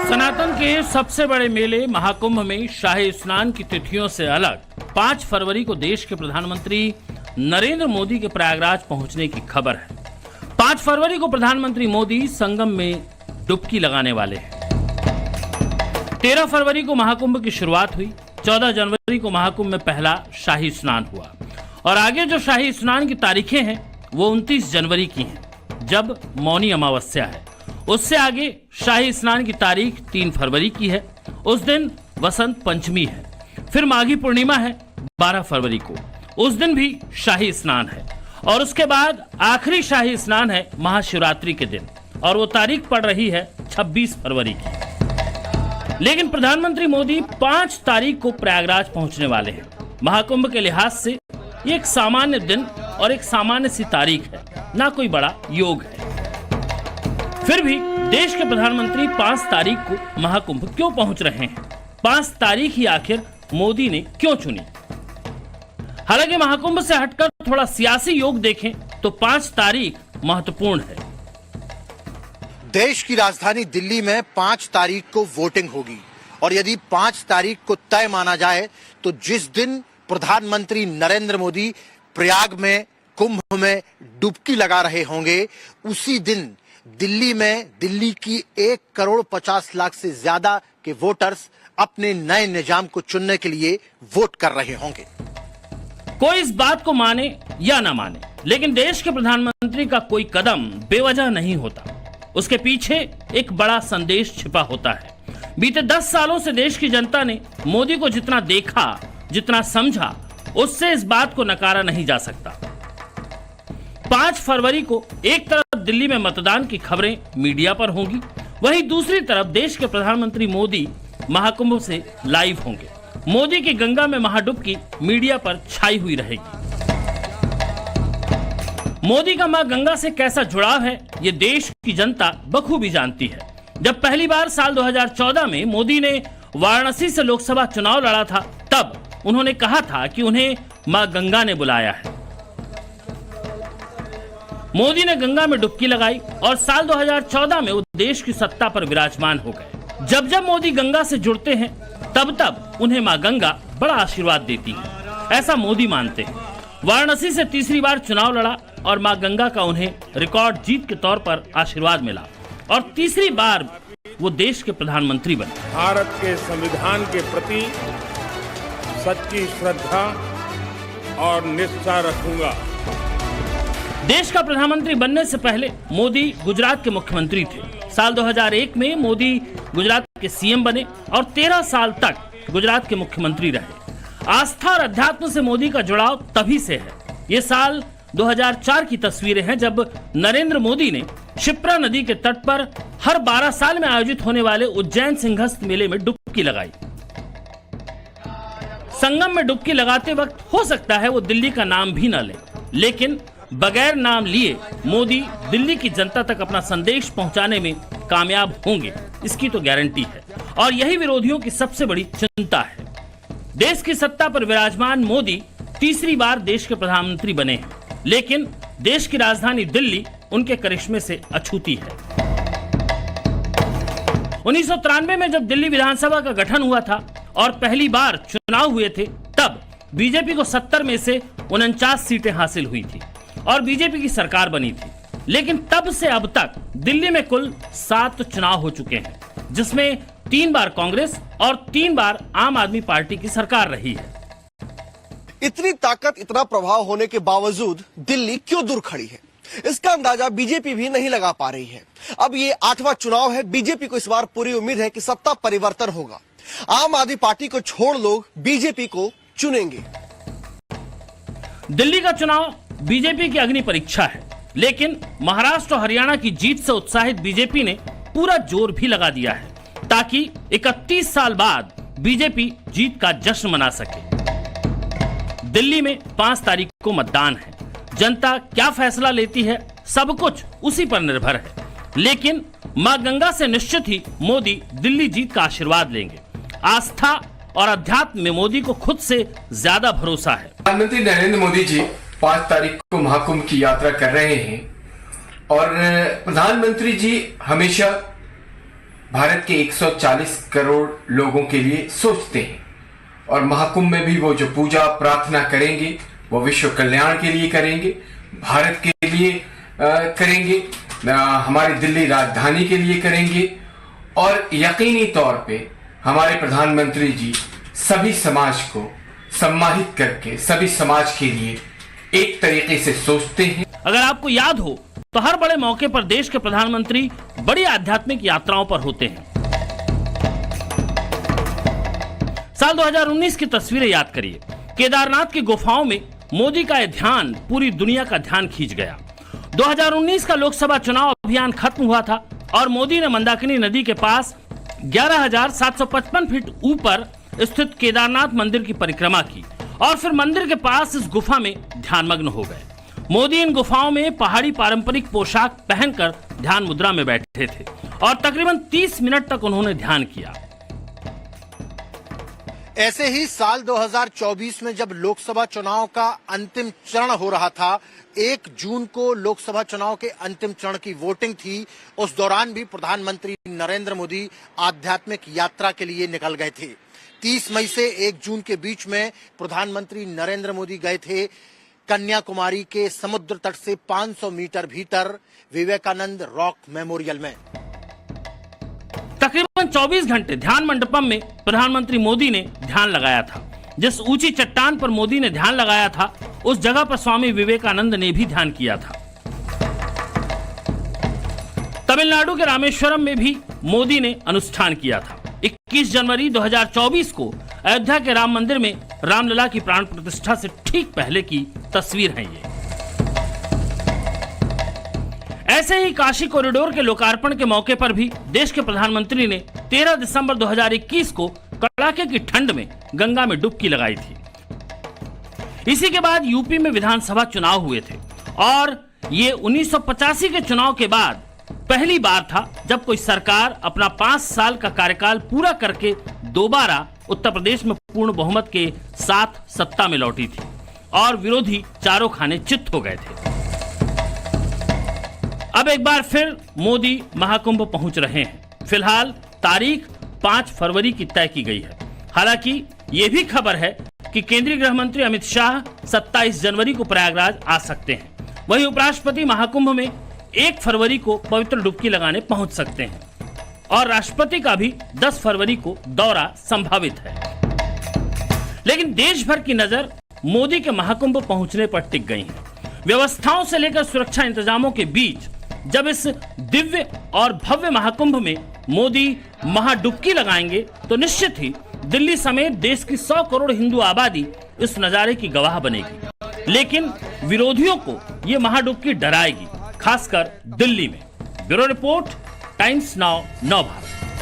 सनातन के सबसे बड़े मेले महाकुंभ में शाही स्नान की तिथियों से अलग 5 फरवरी को देश के प्रधानमंत्री नरेंद्र मोदी के प्रयागराज पहुंचने की खबर है। 5 फरवरी को प्रधानमंत्री मोदी संगम में डुबकी लगाने वाले हैं। 13 फरवरी को महाकुंभ की शुरुआत हुई। 14 जनवरी को महाकुंभ में पहला शाही स्नान हुआ और आगे जो शाही स्नान की तारीखें हैं वो 29 जनवरी की हैं, जब मौनी अमावस्या है। उससे आगे शाही स्नान की तारीख 3 फरवरी की है। उस दिन वसंत पंचमी है। फिर माघी पूर्णिमा है 12 फरवरी को, उस दिन भी शाही स्नान है। और उसके बाद आखिरी शाही स्नान है महाशिवरात्रि के दिन, और वो तारीख पड़ रही है 26 फरवरी की। लेकिन प्रधानमंत्री मोदी 5 तारीख को प्रयागराज पहुंचने वाले हैं। महाकुंभ के लिहाज से ये एक सामान्य दिन और एक सामान्य सी तारीख है, ना कोई बड़ा योग है। फिर भी देश के प्रधानमंत्री 5 तारीख को महाकुंभ क्यों पहुंच रहे हैं? 5 तारीख ही आखिर मोदी ने क्यों चुनी? हालांकि महाकुंभ से हटकर थोड़ा सियासी योग देखें तो 5 तारीख महत्वपूर्ण है। देश की राजधानी दिल्ली में 5 तारीख को वोटिंग होगी और यदि 5 तारीख को तय माना जाए तो जिस दिन प्रधानमंत्री नरेंद्र मोदी प्रयाग में कुंभ में डुबकी लगा रहे होंगे, उसी दिन दिल्ली में दिल्ली की 1,50,00,000 से ज्यादा के वोटर्स अपने नए निजाम को चुनने के लिए वोट कर रहे होंगे। कोई इस बात को माने या ना माने, लेकिन देश के प्रधानमंत्री का कोई कदम बेवजह नहीं होता। उसके पीछे एक बड़ा संदेश छिपा होता है। बीते 10 सालों से देश की जनता ने मोदी को जितना देखा, जितना समझा, उससे इस बात को नकारा नहीं जा सकता। 5 फरवरी को एक तरफ दिल्ली में मतदान की खबरें मीडिया पर होंगी, वहीं दूसरी तरफ देश के प्रधानमंत्री मोदी महाकुंभ से लाइव होंगे। मोदी की गंगा में महाडुबकी मीडिया पर छाई हुई रहेगी। मोदी का मां गंगा से कैसा जुड़ाव है, ये देश की जनता बखूबी जानती है। जब पहली बार साल 2014 में मोदी ने वाराणसी से लोकसभा चुनाव लड़ा था, तब उन्होंने कहा था कि उन्हें मां गंगा ने बुलाया है। मोदी ने गंगा में डुबकी लगाई और साल 2014 में वो देश की सत्ता पर विराजमान हो गए। जब जब मोदी गंगा से जुड़ते हैं, तब तब उन्हें मां गंगा बड़ा आशीर्वाद देती है, ऐसा मोदी मानते हैं। वाराणसी से तीसरी बार चुनाव लड़ा और मां गंगा का उन्हें रिकॉर्ड जीत के तौर पर आशीर्वाद मिला और तीसरी बार वो देश के प्रधानमंत्री बने। भारत के संविधान के प्रति सच्ची श्रद्धा और निष्ठा रखूंगा। देश का प्रधानमंत्री बनने से पहले मोदी गुजरात के मुख्यमंत्री थे। साल 2001 में मोदी गुजरात के सीएम बने और 13 साल तक गुजरात के मुख्यमंत्री रहे। आस्था और अध्यात्म से मोदी का जुड़ाव तभी से है। ये साल 2004 की तस्वीरें हैं, जब नरेंद्र मोदी ने क्षिप्रा नदी के तट पर हर 12 साल में आयोजित होने वाले उज्जैन सिंहस्थ मेले में डुबकी लगाई। संगम में डुबकी लगाते वक्त हो सकता है वो दिल्ली का नाम भी न ले, लेकिन बगैर नाम लिए मोदी दिल्ली की जनता तक अपना संदेश पहुंचाने में कामयाब होंगे, इसकी तो गारंटी है। और यही विरोधियों की सबसे बड़ी चिंता है। देश की सत्ता पर विराजमान मोदी तीसरी बार देश के प्रधानमंत्री बने हैं, लेकिन देश की राजधानी दिल्ली उनके करिश्मे से अछूती है। 1993 में जब दिल्ली विधानसभा का गठन हुआ था और पहली बार चुनाव हुए थे, तब बीजेपी को 70 में से 49 सीटें हासिल हुई थी और बीजेपी की सरकार बनी थी। लेकिन तब से अब तक दिल्ली में कुल 7 चुनाव हो चुके हैं, जिसमें 3 बार कांग्रेस और 3 बार आम आदमी पार्टी की सरकार रही है। इतनी ताकत, इतना प्रभाव होने के बावजूद दिल्ली क्यों दूर खड़ी है, इसका अंदाजा बीजेपी भी नहीं लगा पा रही है। अब ये 8वां चुनाव है। बीजेपी को इस बार पूरी उम्मीद है कि सत्ता परिवर्तन होगा। आम आदमी पार्टी को छोड़ लोग बीजेपी को चुनेंगे। दिल्ली का चुनाव बीजेपी की अग्नि परीक्षा है, लेकिन महाराष्ट्र और हरियाणा की जीत से उत्साहित बीजेपी ने पूरा जोर भी लगा दिया है, ताकि 31 साल बाद बीजेपी जीत का जश्न मना सके। दिल्ली में 5 तारीख को मतदान है। जनता क्या फैसला लेती है, सब कुछ उसी पर निर्भर है। लेकिन मां गंगा से निश्चित ही मोदी दिल्ली जीत का आशीर्वाद लेंगे। आस्था और अध्यात्म में मोदी को खुद से ज्यादा भरोसा है। प्रधानमंत्री नरेंद्र मोदी जी 5 तारीख को महाकुंभ की यात्रा कर रहे हैं और प्रधानमंत्री जी हमेशा भारत के 140 करोड़ लोगों के लिए सोचते हैं। और महाकुंभ में भी वो जो पूजा प्रार्थना करेंगे वो विश्व कल्याण के लिए करेंगे, भारत के लिए करेंगे, हमारी दिल्ली राजधानी के लिए करेंगे और यकीनी तौर पे हमारे प्रधानमंत्री जी सभी समाज को सम्मानित करके सभी समाज के लिए एक तरीके से सोचते हैं। अगर आपको याद हो तो हर बड़े मौके पर देश के प्रधानमंत्री बड़ी आध्यात्मिक यात्राओं पर होते हैं। साल 2019 की तस्वीरें याद करिए। केदारनाथ की गुफाओं में मोदी का यह ध्यान पूरी दुनिया का ध्यान खींच गया। 2019 का लोकसभा चुनाव अभियान खत्म हुआ था और मोदी ने मंदाकिनी नदी के पास 11,755 फीट ऊपर स्थित केदारनाथ मंदिर की परिक्रमा की और फिर मंदिर के पास इस गुफा में ध्यानमग्न हो गए। मोदी इन गुफाओं में पहाड़ी पारंपरिक पोशाक पहनकर ध्यान मुद्रा में बैठे थे और तकरीबन 30 मिनट तक उन्होंने ध्यान किया। ऐसे ही साल 2024 में जब लोकसभा चुनाव का अंतिम चरण हो रहा था, 1 जून को लोकसभा चुनाव के अंतिम चरण की वोटिंग थी। उस दौरान भी प्रधानमंत्री नरेंद्र मोदी आध्यात्मिक यात्रा के लिए निकल गए थे। 30 मई से 1 जून के बीच में प्रधानमंत्री नरेंद्र मोदी गए थे कन्याकुमारी के समुद्र तट से 500 मीटर भीतर विवेकानंद रॉक मेमोरियल में। तकरीबन 24 घंटे ध्यान मंडपम में प्रधानमंत्री मोदी ने ध्यान लगाया था। जिस ऊंची चट्टान पर मोदी ने ध्यान लगाया था उस जगह पर स्वामी विवेकानंद ने भी ध्यान किया था। तमिलनाडु के रामेश्वरम में भी मोदी ने अनुष्ठान किया था। 21 जनवरी 2024 को अयोध्या के राम मंदिर में रामलला की प्राण प्रतिष्ठा से ठीक पहले की तस्वीर है ये। ऐसे ही काशी कॉरिडोर के लोकार्पण के मौके पर भी देश के प्रधानमंत्री ने 13 दिसंबर 2021 को कड़ाके की ठंड में गंगा में डुबकी लगाई थी। इसी के बाद यूपी में विधानसभा चुनाव हुए थे और ये 1985 के चुनाव के बाद पहली बार था जब कोई सरकार अपना 5 साल का कार्यकाल पूरा करके दोबारा उत्तर प्रदेश में पूर्ण बहुमत के साथ सत्ता में लौटी थी और विरोधी चारों खाने चित्त हो गए थे। अब एक बार फिर मोदी महाकुंभ पहुंच रहे हैं। फिलहाल तारीख 5 फरवरी की तय की गई है। हालांकि ये भी खबर है कि केंद्रीय गृह मंत्री अमित शाह 27 जनवरी को प्रयागराज आ सकते हैं। वहीं उपराष्ट्रपति महाकुंभ में 1 फरवरी को पवित्र डुबकी लगाने पहुंच सकते हैं और राष्ट्रपति का भी 10 फरवरी को दौरा संभावित है। लेकिन देश भर की नजर मोदी के महाकुंभ पहुंचने पर टिक गई है। व्यवस्थाओं से लेकर सुरक्षा इंतजामों के बीच जब इस दिव्य और भव्य महाकुंभ में मोदी महाडुबकी लगाएंगे तो निश्चित ही दिल्ली समेत देश की 100 करोड़ हिंदू आबादी इस नजारे की गवाह बनेगी। लेकिन विरोधियों को ये महाडुबकी डराएगी, खासकर दिल्ली में। ब्यूरो रिपोर्ट, टाइम्स नाउ, नव भारत।